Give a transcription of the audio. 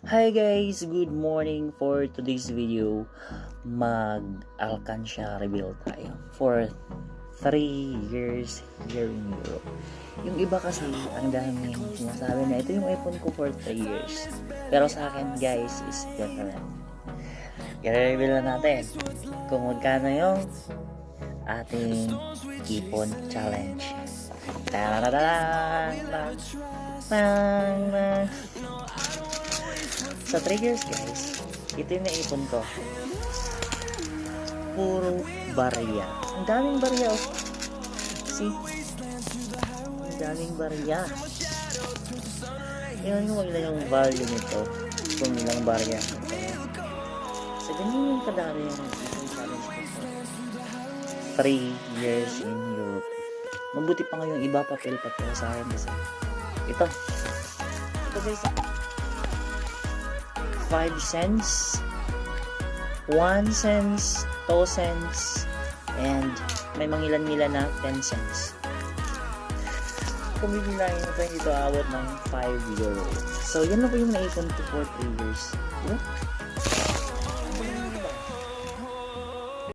Hi guys! Good morning. For today's video, mag-Alcansya reveal tayo for 3 years here in Europe. Yung iba kasi, ang daming sinasabi na ito yung iPhone ko for 3 years. Pero sa akin guys, is different. I-reveal na natin kung magkano yung ating ipon challenge. Sa 3 years guys, ito yung naipon ko. Puro barya. Ang daming barya oh. See? Ang daming barya. Tingnan mo ilan yung value nito. Kung ilang barya. Sa ganyan yung kadami yung ipon challenge ko. 3 years in Europe. Mabuti pa ngayong iba papel-papel sa akin kasi ito guys, 5 cents, 1 cents, 2 cents, and may mangilan-ngilan na 10 cents. Kung bibilahin mo ito, dito aabot ng 5 euro. So, yan na po yung naipon ko for 3 years. Diba?